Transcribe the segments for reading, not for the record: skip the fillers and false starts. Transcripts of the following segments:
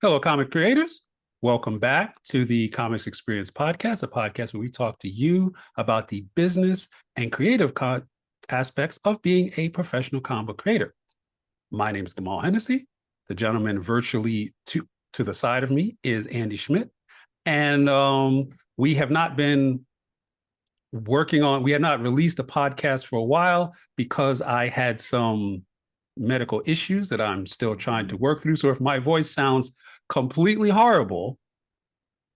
Hello, comic creators. Welcome back to the Comics Experience Podcast, a podcast where we talk to you about the business and creative aspects of being a professional comic book creator. My name is Gamal Hennessy. The gentleman virtually to the side of me is Andy Schmidt. And we have not been we have not released a podcast for a while because I had some medical issues that I'm still trying to work through. So if my voice sounds completely horrible,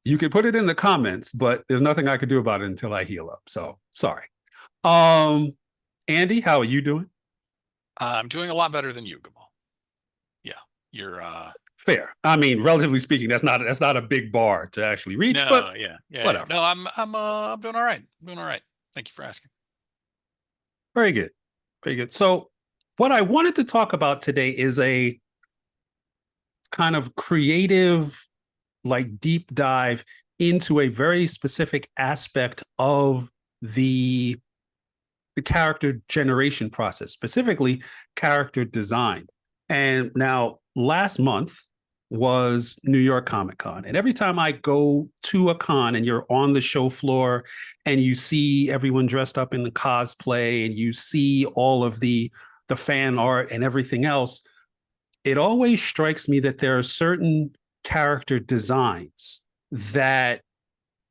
you can put it in the comments, but there's nothing I can do about it until I heal up. So sorry. Andy, how are you doing? I'm doing a lot better than you, Gamal. Yeah, you're fair. I mean, relatively speaking, that's not a big bar to actually reach, but whatever. No, I'm doing all right. I'm doing all right. Thank you for asking. Very good. Very good. So what I wanted to talk about today is a kind of creative, like deep dive into a very specific aspect of the character generation process, specifically character design. And now last month was New York Comic Con. And every time I go to a con and you're on the show floor and you see everyone dressed up in the cosplay and you see all of the fan art and everything else, it always strikes me that there are certain character designs that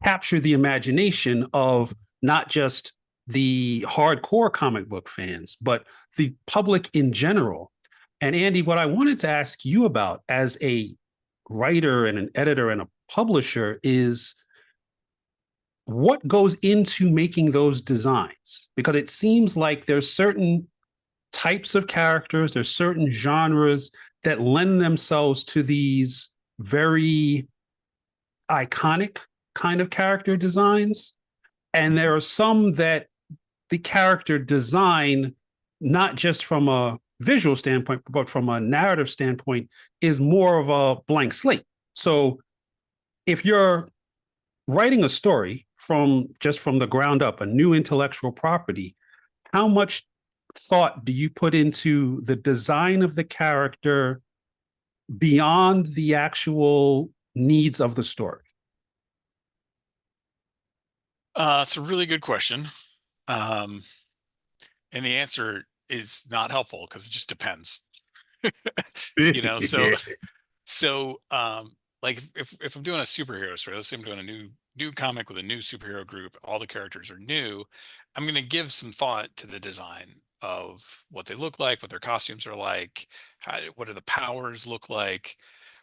capture the imagination of not just the hardcore comic book fans, but the public in general. And Andy, what I wanted to ask you about as a writer and an editor and a publisher is what goes into making those designs? Because it seems like there's certain types of characters, there's certain genres that lend themselves to these very iconic kind of character designs. And there are some that the character design, not just from a visual standpoint, but from a narrative standpoint, is more of a blank slate. So if you're writing a story from the ground up, a new intellectual property, how much thought do you put into the design of the character beyond the actual needs of the story? It's a really good question. And the answer is not helpful because it just depends. So like if I'm doing a superhero story, let's say I'm doing a new comic with a new superhero group, all the characters are new, I'm going to give some thought to the design of what they look like, what their costumes are like, what do the powers look like.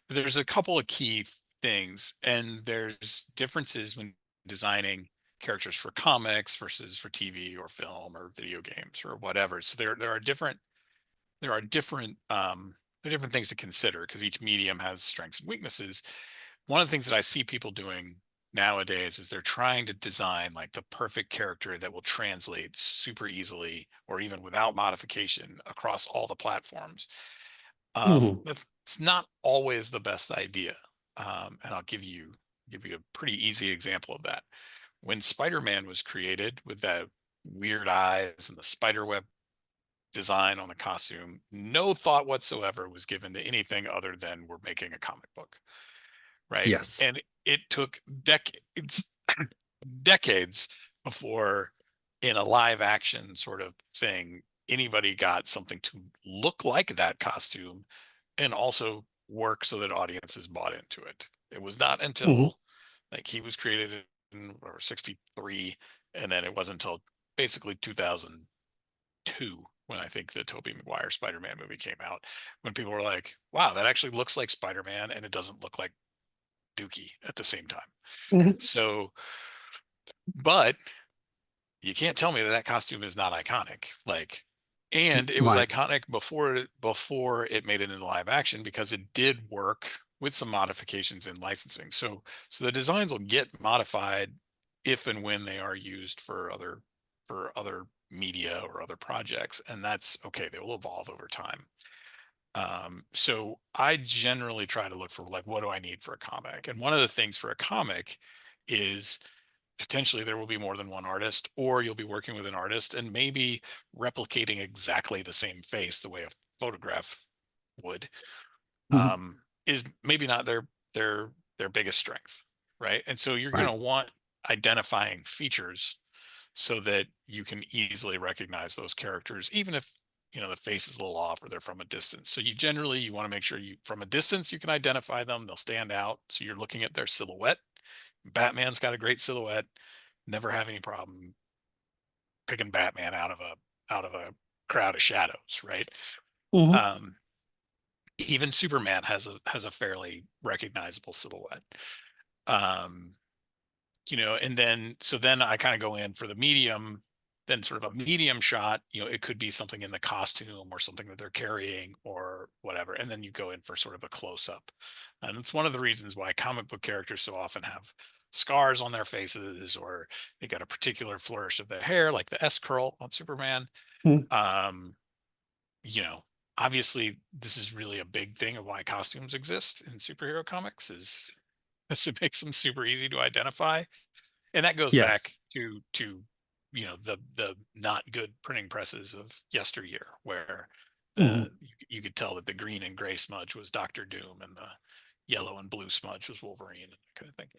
But there's a couple of key things, and there's differences when designing characters for comics versus for TV or film or video games or whatever. So there are different there are different things to consider because each medium has strengths and weaknesses. One of the things that I see people doing nowadays is they're trying to design like the perfect character that will translate super easily or even without modification across all the platforms. That's it's not always the best idea. And I'll give you a pretty easy example of that. When Spider-Man was created with that weird eyes and the spider web design on the costume, no thought whatsoever was given to anything other than we're making a comic book, right? Yes. And it took decades before in a live action sort of thing anybody got something to look like that costume and also work so that audiences bought into it. It was not until like he was created in 63, and then it wasn't until basically 2002 when I think the Tobey Maguire Spider-Man movie came out, when people were like, wow, that actually looks like Spider-Man and it doesn't look like Dookie at the same time. So, but you can't tell me that that costume is not iconic. Like, and it was Right. iconic before it made it into live action because it did work with some modifications in licensing. So the designs will get modified if and when they are used for other media or other projects, and that's okay. They will evolve over time. So I generally try to look for like, what do I need for a comic? And one of the things for a comic is potentially there will be more than one artist, or you'll be working with an artist and maybe replicating exactly the same face the way a photograph would, Mhm. is maybe not their biggest strength, right? And so you're going Right. to want identifying features so that you can easily recognize those characters, even if the face is a little off or they're from a distance. So you want to make sure you from a distance you can identify them, they'll stand out. So you're looking at their silhouette. Batman's got a great silhouette. Never have any problem picking Batman out of a crowd of shadows, right? Mhm. Um, Even Superman has a fairly recognizable silhouette. Um, and then I kind of go in for the medium, then sort of a medium shot. It could be something in the costume or something that they're carrying or whatever. And then you go in for sort of a close up. And it's one of the reasons why comic book characters so often have scars on their faces, or they got a particular flourish of their hair, like the S curl on Superman. Mhm. Um, you know, Obviously this is really a big thing of why costumes exist in superhero comics is it makes them super easy to identify, and that goes Yes. back to the not good printing presses of yesteryear, where Mhm. you could tell that the green and gray smudge was Doctor Doom and the yellow and blue smudge was Wolverine and that kind of thing.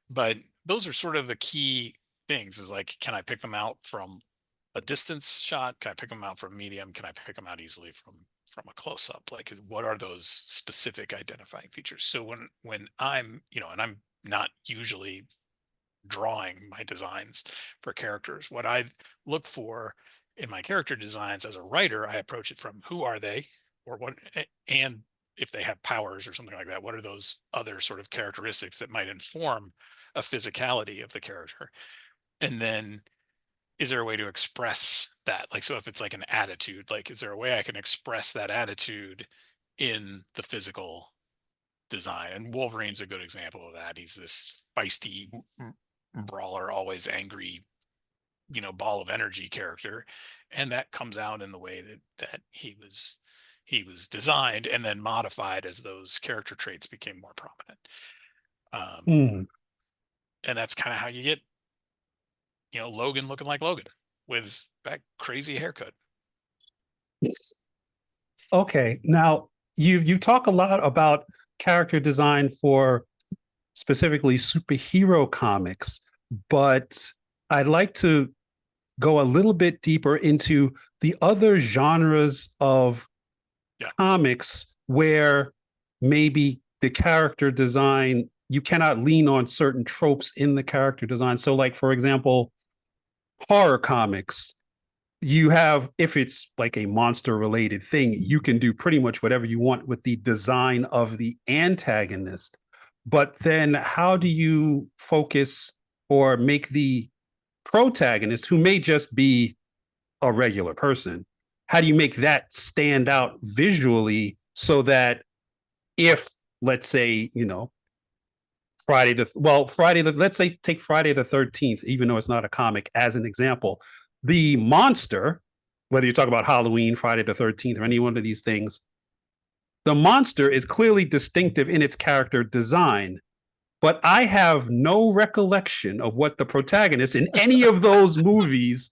But those are sort of the key things, is like, can I pick them out from a distance shot? Can I pick them out from medium? Can I pick them out easily from a close up? Like, what are those specific identifying features? So when I'm, and I'm not usually drawing my designs for characters, what I look for in my character designs as a writer, I approach it from who are they, or what, and if they have powers or something like that, what are those other sort of characteristics that might inform a physicality of the character? And then is there a way to express that? Like, so if it's like an attitude, like, is there a way I can express that attitude in the physical design? And Wolverine's a good example of that. He's this feisty brawler, always angry, ball of energy character, and that comes out in the way that he was designed and then modified as those character traits became more prominent. Um, Mhm. and that's kind of how you get, Logan looking like Logan with that crazy haircut. Okay. Now you talk a lot about character design for specifically superhero comics, but I'd like to go a little bit deeper into the other genres of Yeah. comics where maybe the character design, you cannot lean on certain tropes in the character design. So, like, for example, horror comics, you have, if it's like a monster related thing, you can do pretty much whatever you want with the design of the antagonist. But then how do you focus or make the protagonist, who may just be a regular person, how do you make that stand out visually so that if, let's say, let's say take Friday the 13th, even though it's not a comic, as an example, the monster, whether you talk about Halloween, Friday the 13th, or any one of these things, the monster is clearly distinctive in its character design. But I have no recollection of what the protagonist in any of those movies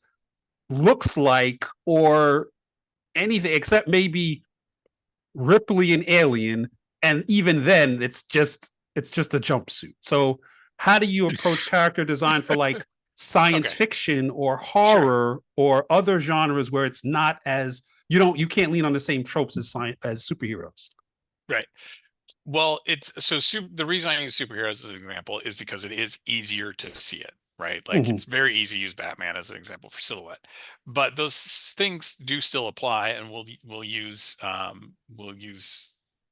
looks like, or anything except maybe Ripley and Alien, and even then, it's just a jumpsuit. So, how do you approach character design for like science Okay. fiction or Sure. horror or other genres where it's not as you can't lean on the same tropes as science as superheroes? Right. Well, it's so the reason I use superheroes as an example is because it is easier to see it, right? Like, Mm-hmm. it's very easy to use Batman as an example for silhouette, but those things do still apply, and we'll use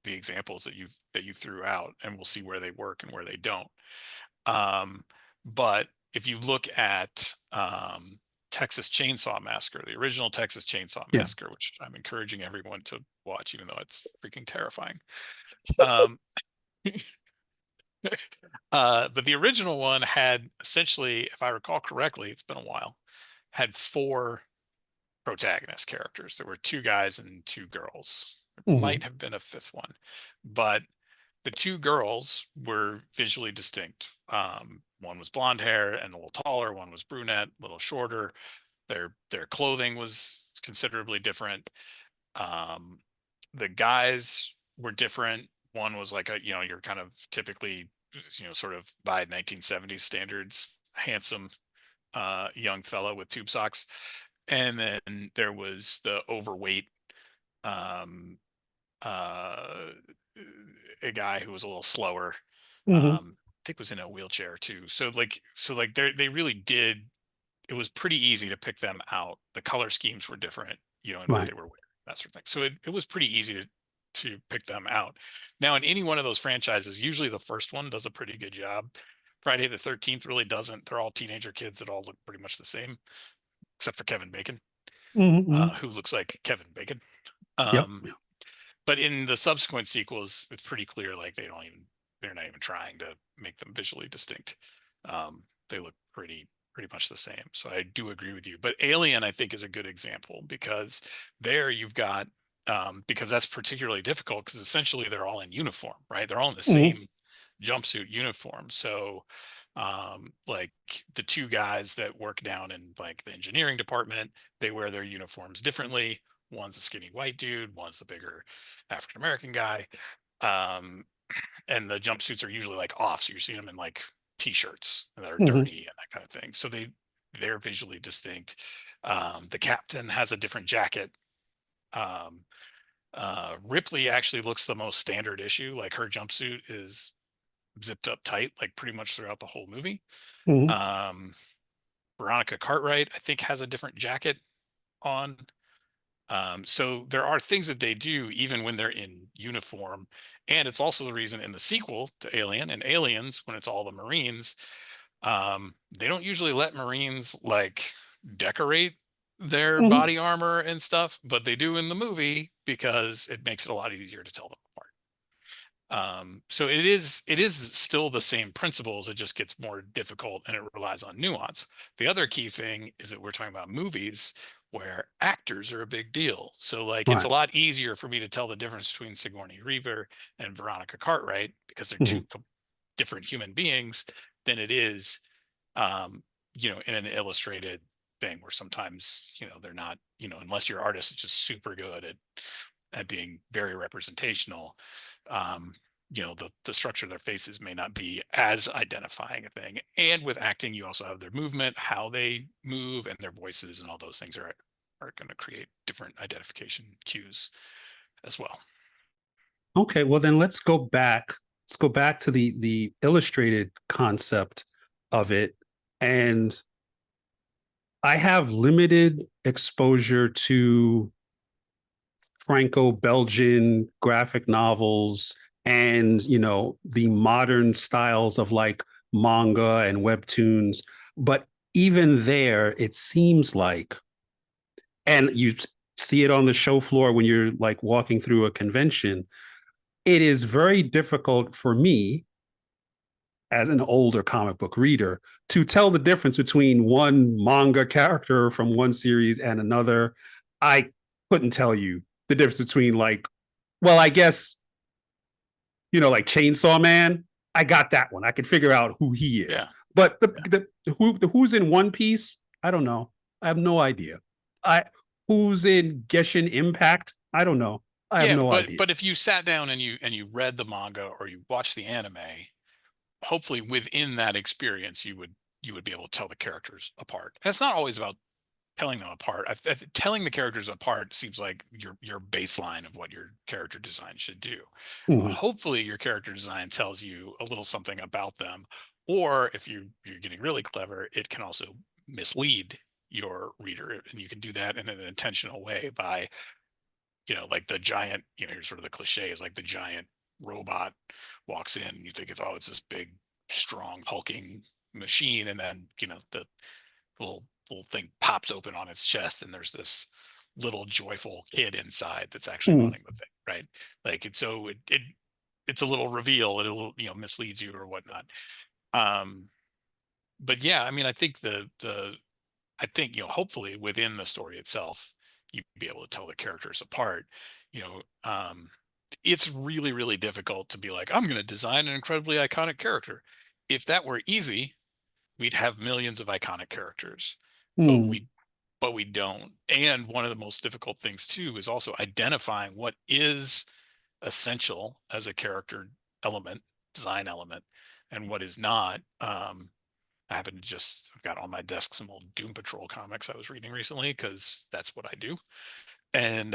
the examples that you threw out, and we'll see where they work and where they don't. Um, but if you look at Texas Chainsaw Massacre, the original Texas Chainsaw Yeah. Massacre, which I'm encouraging everyone to watch, even though it's freaking terrifying. Um, but the original one had essentially, if I recall correctly, it's been a while, had four protagonist characters. There were two guys and two girls. There Mm-hmm. might have been a fifth one, but the two girls were visually distinct. One was blonde hair and a little taller. One was brunette, a little shorter. Their clothing was considerably different. Um, the guys were different. One was like a, you know, you're kind of typically, you know, sort of by 1970s standards, handsome young fellow with tube socks. And then there was the overweight um uh a guy who was a little slower. Hmm. I think was in a wheelchair too. So like they really did, it was pretty easy to pick them out. The color schemes were different, you know, and what Right. they were wearing, that sort of thing. So it was pretty easy to pick them out. Now, in any one of those franchises, usually the first one does a pretty good job. Friday the 13th really doesn't. They're all teenager kids that all look pretty much the same, except for Kevin Bacon, Hmm. who looks like Kevin Bacon. Yep. Um, but in the subsequent sequels, it's pretty clear like they're not even trying to make them visually distinct. They look pretty much the same. So I do agree with you. But Alien, I think, is a good example because there you've got because that's particularly difficult because essentially they're all in uniform, right? They're all in the Hmm. same jumpsuit uniform. So like the two guys that work down in like the engineering department, they wear their uniforms differently. One's a skinny white dude, one's the bigger African American guy. Um, and the jumpsuits are usually like off, so you're seeing them in like t-shirts that are Hmm. dirty and that kind of thing. So they're visually distinct. The captain has a different jacket. Um, Ripley actually looks the most standard issue. Like her jumpsuit is zipped up tight, like pretty much throughout the whole movie. Hmm. Um, Veronica Cartwright, I think, has a different jacket on. So there are things that they do even when they're in uniform. And it's also the reason in the sequel to Alien and Aliens, when it's all the Marines, they don't usually let Marines like decorate their Hmm. body armor and stuff, but they do in the movie because it makes it a lot easier to tell them apart. So it is still the same principles. It just gets more difficult and it relies on nuance. The other key thing is that we're talking about movies where actors are a big deal. So like it's a Right. lot easier for me to tell the difference between Sigourney Weaver and Veronica Cartwright because they're Hmm. two different human beings than it is, um, you know, in an illustrated thing where sometimes, you know, they're not, you know, unless your artist is just super good at being very representational, um, you know, the structure of their faces may not be as identifying a thing. And with acting, you also have their movement, how they move, and their voices, and all those things are going to create different identification cues as well. Okay. Well, then let's go back. Let's go back to the illustrated concept of it. And I have limited exposure to Franco-Belgian graphic novels and, you know, the modern styles of like manga and webtoons. But even there, it seems like, and you see it on the show floor when you're like walking through a convention, it is very difficult for me as an older comic book reader to tell the difference between one manga character from one series and another. I couldn't tell you the difference between like, well, I guess, you know, like Chainsaw Man. I got that one. I could figure out who he is. Yeah. But Yeah. the who's in One Piece, I don't know. I have no idea. I Who's in Genshin Impact? I don't know. I have Yeah, no but idea. but if you sat down and you read the manga or you watched the anime, hopefully within that experience you would be able to tell the characters apart. And it's not always about telling them apart. Telling the characters apart seems like your baseline of what your character design should do. Mhm. Hopefully, your character design tells you a little something about them, or if you're getting really clever, it can also mislead your reader, and you can do that in an intentional way by, you know, like the giant, you know, sort of the cliche is like the giant robot walks in, and you think it's, oh, it's this big, strong, hulking machine, and then, you know, the little thing pops open on its chest and there's this little joyful kid inside that's actually Mhm. running the thing, right? Like it's a little reveal, it'll, you know, misleads you or whatnot. um but yeah, I mean, I think I think, you know, hopefully within the story itself you'd be able to tell the characters apart, you know. It's really difficult to be like, I'm going to design an incredibly iconic character. If that were easy, we'd have millions of iconic characters, but Mhm. but we don't. And one of the most difficult things too is also identifying what is essential as a character element, design element, and what is not. I happen to just I've got on my desk some old Doom Patrol comics I was reading recently because that's what I do. And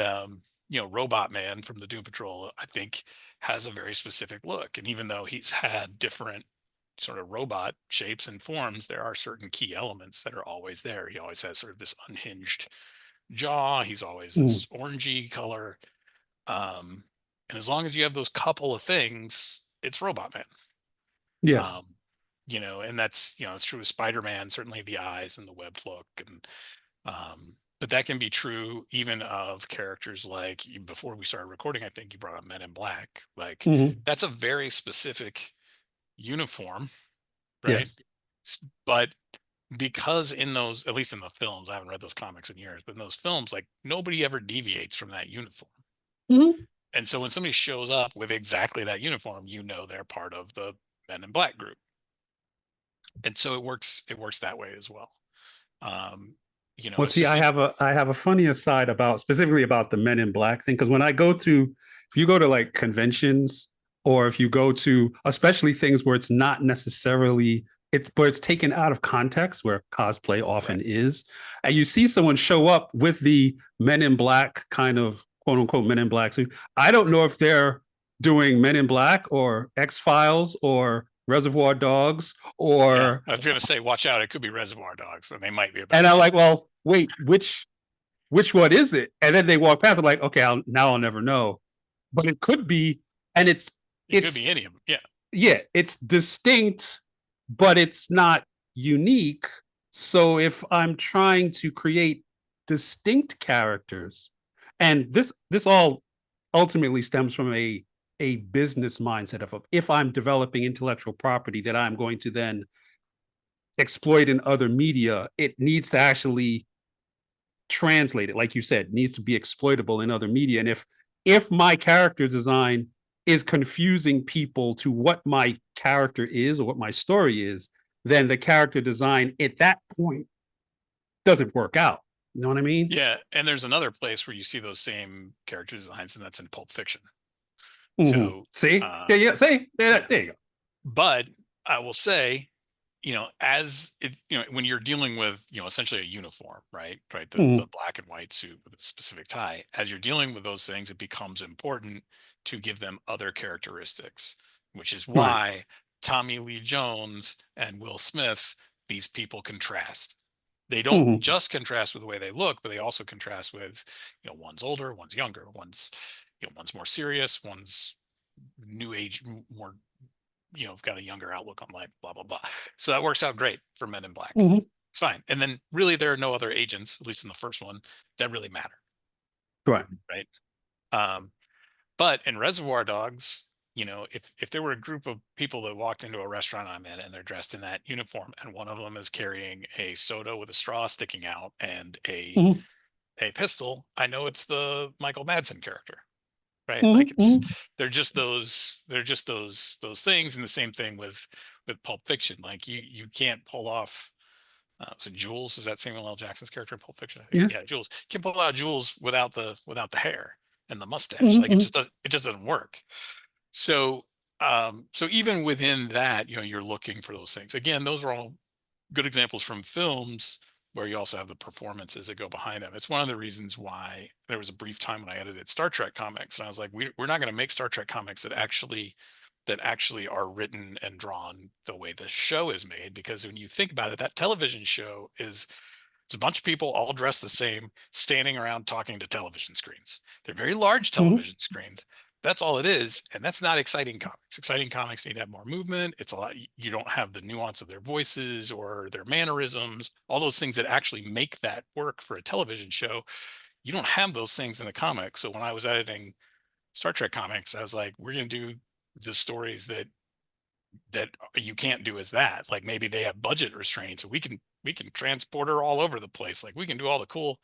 Robot Man from the Doom Patrol, I think, has a very specific look. And even though he's had different sort of robot shapes and forms, there are certain key elements that are always there. He always has sort of this unhinged jaw. He's always Mhm. this orangey color. Um, and as long as you have those couple of things, it's Robot Man. Yes. Um, and that's it's true with Spider-Man, certainly the eyes and the webbed look, and but that can be true even of characters like before we started recording. I think you brought up Men in Black. Like Mhm. that's a very specific uniform, right? Yes. But because in those, at least in the films, I haven't read those comics in years, but in those films, like nobody ever deviates from that uniform. Mhm. And so when somebody shows up with exactly that uniform, they're part of the Men in Black group. And so it works that way as well. Um, Well, it's see, just I have a funny aside about specifically about the Men in Black thing because when I go to if you go to like conventions or if you go to especially things where it's not necessarily it's where it's taken out of context where cosplay right. often is, and you see someone show up with the Men in Black kind of quote unquote Men in Black suit. I don't know if they're doing Men in Black or X Files or Reservoir Dogs Yeah, or I was gonna say, watch out, it could be Reservoir Dogs, and they might be and about I'm to. like, well, wait, which one is it? And then they walk past. I'm like, okay, I'll never know. But it could be, and It could be it's any of them. Yeah, yeah, it's distinct, but it's not unique. So if I'm trying to create distinct characters, and this all ultimately stems from a business mindset of if I'm developing intellectual property that I'm going to then exploit in other media, it needs to actually translate it, like you said, needs to be exploitable in other media. And if my character design is confusing people to what my character is or what my story is, then the character design at that point doesn't work out. You know what I mean? yeah. And there's another place where you see those same character designs, and that's in Pulp Fiction. Mm-hmm. So, See, uh, there you see, yeah. there you go. But I will say, as it, when you're dealing with, essentially a uniform, right? Right. The Mm-hmm. black and white suit with a specific tie, as you're dealing with those things, it becomes important to give them other characteristics, which is Right. why Tommy Lee Jones and Will Smith, these people contrast. They don't Mm-hmm. just contrast with the way they look, but they also contrast with, one's older, one's younger, one's more serious, one's new age, more got a younger outlook on life, blah blah blah. So that works out great for Men in Black. Mm-hmm. It's fine. And then really there are no other agents, at least in the first one, that really matter, Right. right? Um, but in Reservoir Dogs, if there were a group of people that walked into a restaurant I'm in and they're dressed in that uniform, and one of them is carrying a soda with a straw sticking out and a Mm-hmm. a pistol, I know it's the Michael Madsen character, right? Like it's Mm-hmm. they're just those things. And the same thing with Pulp Fiction. Like you can't pull off was it Jules? Is that Samuel L. Jackson's character in Pulp Fiction? I think. Yeah. Yeah, Jules. Can't pull out Jules without the hair and the mustache. Like Mm-hmm. it just doesn't work. So so even within that, you're looking for those things. Again, those are all good examples from films where you also have the performances that go behind them. It's one of the reasons why there was a brief time when I edited Star Trek comics, and I was like, we're not going to make Star Trek comics that actually are written and drawn the way the show is made, because when you think about it, that television show is it's a bunch of people all dressed the same, standing around talking to television screens. They're very large Mm-hmm. television screens. That's all it is. And that's not exciting comics. Exciting comics need to have more movement. It's a lot. You don't have the nuance of their voices or their mannerisms, all those things that actually make that work for a television show. You don't have those things in the comics. So when I was editing Star Trek comics, I was like, we're going to do the stories that you can't do as that. Like maybe they have budget restraints, so we can transport her all over the place. Like we can do all the cool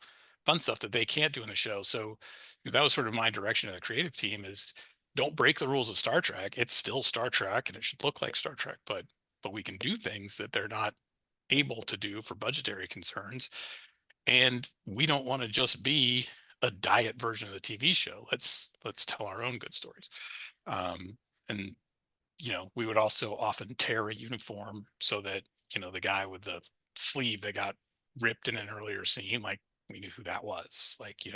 fun stuff that they can't do in the show. So that was sort of my direction of the creative team is don't break the rules of Star Trek. It's still Star Trek and it should look like Star Trek, but we can do things that they're not able to do for budgetary concerns. and we don't want to just be a diet version of the TV show. Let's tell our own good stories. And we would also often tear a uniform so that the guy with the sleeve that got ripped in an earlier scene, like we knew who that was. Like you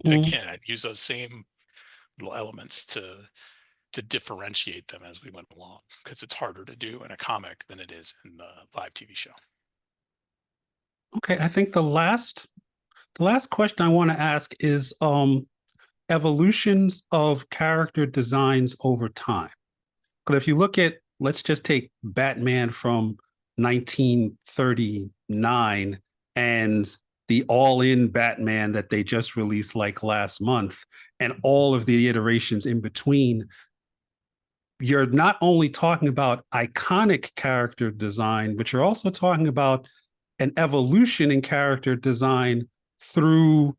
Mm. again, I'd use those same little elements to differentiate them as we went along, because it's harder to do in a comic than it is in the live TV show. Okay, I think the last question I want to ask is evolutions of character designs over time. But if you look at, let's just take Batman from 1939 and the all-in Batman that they just released like last month, and all of the iterations in between, you're not only talking about iconic character design, but you're also talking about an evolution in character design through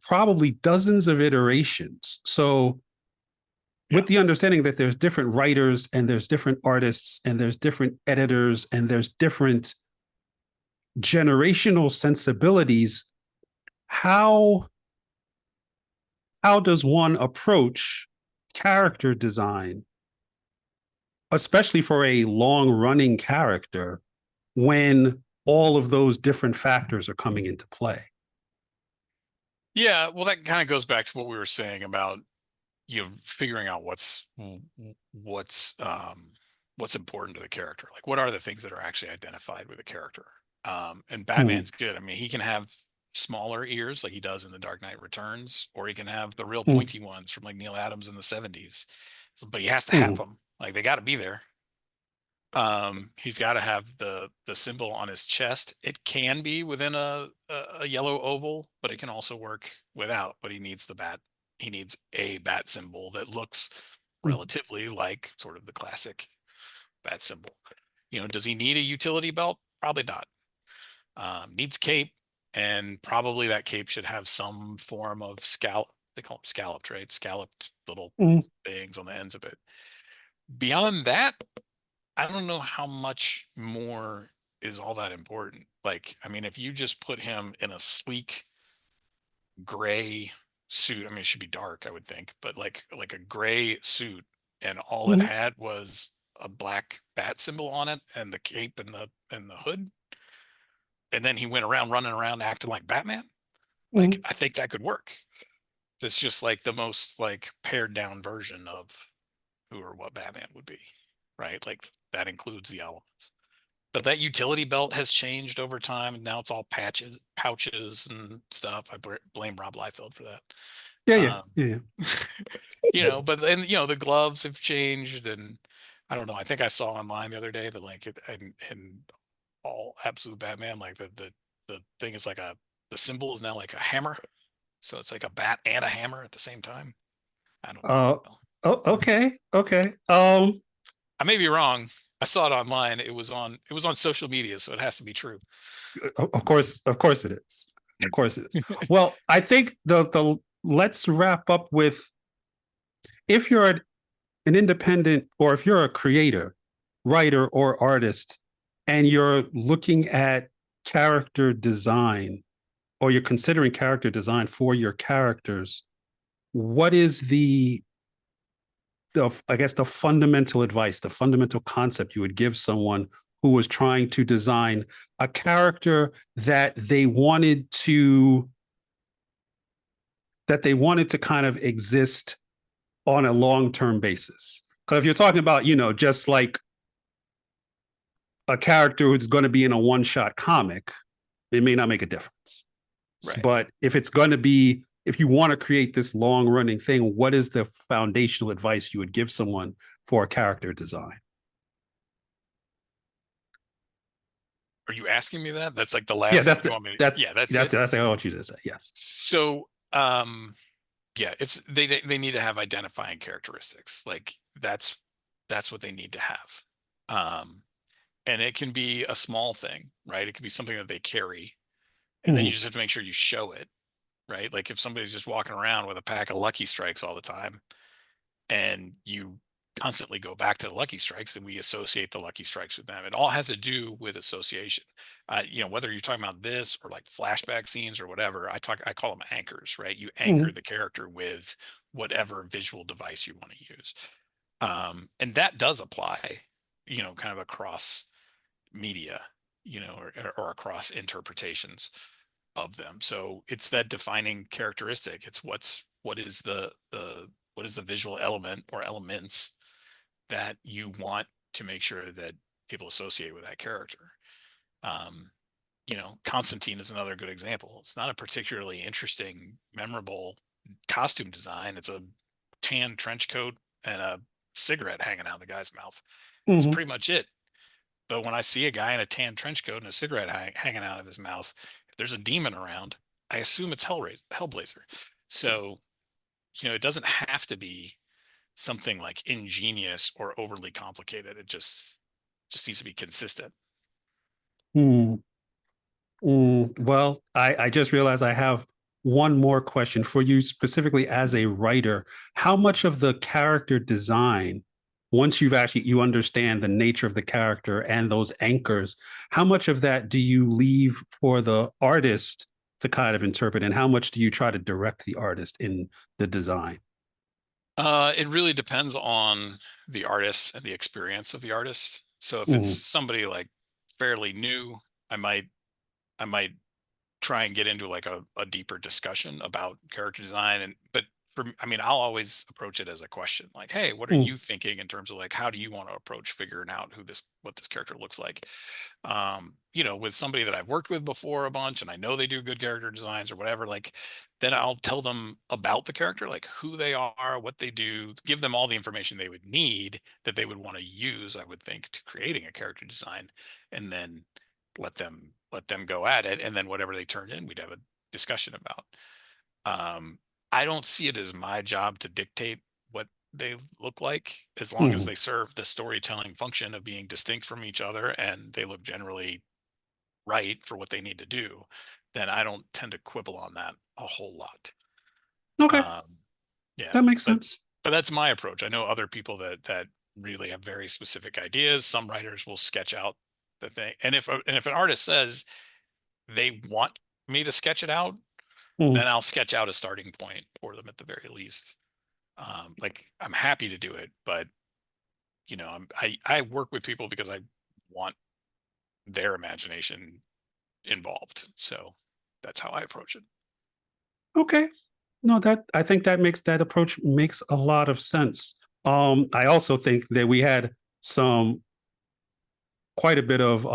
probably dozens of iterations. So, Yeah. with the understanding that there's different writers and there's different artists and there's different editors and there's different generational sensibilities, how how does one approach character design, especially for a long running character, when all of those different factors are coming into play? Yeah, well, that kind of goes back to what we were saying about figuring out what's important to the character. Like, what are the things that are actually identified with a character? And Mm, Batman's good. I mean, he can have smaller ears like he does in The Dark Knight Returns, or he can have the real mm, pointy ones from like Neil Adams in the 70s. But he has to have mm, them. Like, they got to be there. He's got to have the symbol on his chest. It can be within a yellow oval, but it can also work without. But he needs the bat. He needs a bat symbol that looks mm, relatively like sort of the classic bat symbol. Does he need a utility belt? Probably not. Needs cape, and probably that cape should have some form of scallop. They call them scalloped, right? Scalloped little mm, things on the ends of it. Beyond that, I don't know how much more is all that important. Like, I mean, if you just put him in a sleek gray suit, I mean, it should be dark, I would think, but like a gray suit, and all it mm, had was a black bat symbol on it and the cape and the hood, and then he went around running around acting like Batman. Like, mm. I think that could work. That's just like the most like pared down version of who or what Batman would be, right? Like, that includes the elements. But that utility belt has changed over time, and now it's all pouches and stuff. I blame Rob Liefeld for that. Yeah, yeah, Um, yeah, but and the gloves have changed, and I don't know. I think I saw online the other day that like in all absolute Batman, like the thing is like the symbol is now like a hammer, so it's like a bat and a hammer at the same time. I don't Uh, know. oh, okay, okay. I may be wrong. I saw it online. It was on social media, so it has to be true. Of course it is. Of course it is. Well, I think the let's wrap up with, if you're an independent, or if you're a creator, writer, or artist, and you're looking at character design, or you're considering character design for your characters, what is the I guess the fundamental advice, the fundamental concept you would give someone who was trying to design a character that they wanted to kind of exist on a long-term basis? Because if you're talking about, just like a character who's going to be in a one-shot comic, it may not make a difference. Right. But if you want to create this long-running thing, what is the foundational advice you would give someone for a character design? Are you asking me that? That's like the Yeah, last thing you want me to, yeah, that's it. that's what I want you to say. Yes. So, yeah, it's they need to have identifying characteristics. Like, that's what they need to have. Um, and it can be a small thing, right? It could be something that they carry, and then you Mm-hmm. just have to make sure you show it, right? Like, if somebody's just walking around with a pack of Lucky Strikes all the time, and you constantly go back to the Lucky Strikes and we associate the Lucky Strikes with them. It all has to do with association. Whether you're talking about this or like flashback scenes or whatever, I call them anchors, right? You anchor Mhm. the character with whatever visual device you want to use. And that does apply, kind of across media, or across interpretations of them. So it's that defining characteristic. It's what is the visual element or elements that you want to make sure that people associate with that character. Um, Constantine is another good example. It's not a particularly interesting, memorable costume design. It's a tan trench coat and a cigarette hanging out of the guy's mouth. That's Mhm. pretty much it. But when I see a guy in a tan trench coat and a cigarette hanging out of his mouth, if there's a demon around, I assume it's Hellblazer. So, it doesn't have to be something like ingenious or overly complicated. It just needs to be consistent. Mm. Well, I just realized I have one more question for you specifically as a writer. How much of the character design, once you understand the nature of the character and those anchors, how much of that do you leave for the artist to kind of interpret, and how much do you try to direct the artist in the design? It really depends on the artist and the experience of the artist. So if it's Mm, somebody like fairly new, I might try and get into like a deeper discussion about character design. I'll always approach it as a question, like, hey, what are mm, you thinking in terms of like how do you want to approach figuring out what this character looks like? With somebody that I've worked with before a bunch and I know they do good character designs or whatever, like then I'll tell them about the character, like who they are, what they do, give them all the information they would need that they would want to use, I would think, to creating a character design, and then let them go at it. And then whatever they turn in, we'd have a discussion about. Um, I don't see it as my job to dictate what they look like, as long as mm. they serve the storytelling function of being distinct from each other and they look generally right for what they need to do. Then I don't tend to quibble on that a whole lot. Okay, Um, yeah, that makes but sense. but that's my approach. I know other people that really have very specific ideas. Some writers will sketch out the thing, and if an artist says they want me to sketch it out, Mm, then I'll sketch out a starting point for them at the very least. Like I'm happy to do it, but I work with people because I want their imagination involved. So that's how I approach it. okay. No, that I think that approach makes a lot of sense. I also think that we had some quite a bit of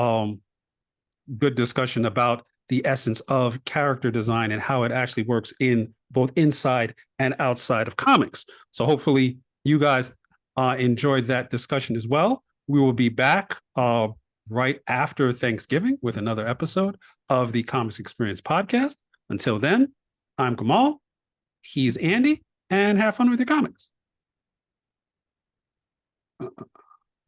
good discussion about the essence of character design and how it actually works in both inside and outside of comics. So hopefully you guys enjoyed that discussion as well. We will be back right after Thanksgiving with another episode of the Comics Experience podcast. Until then, I'm Kamal. He's Andy, and have fun with your comics.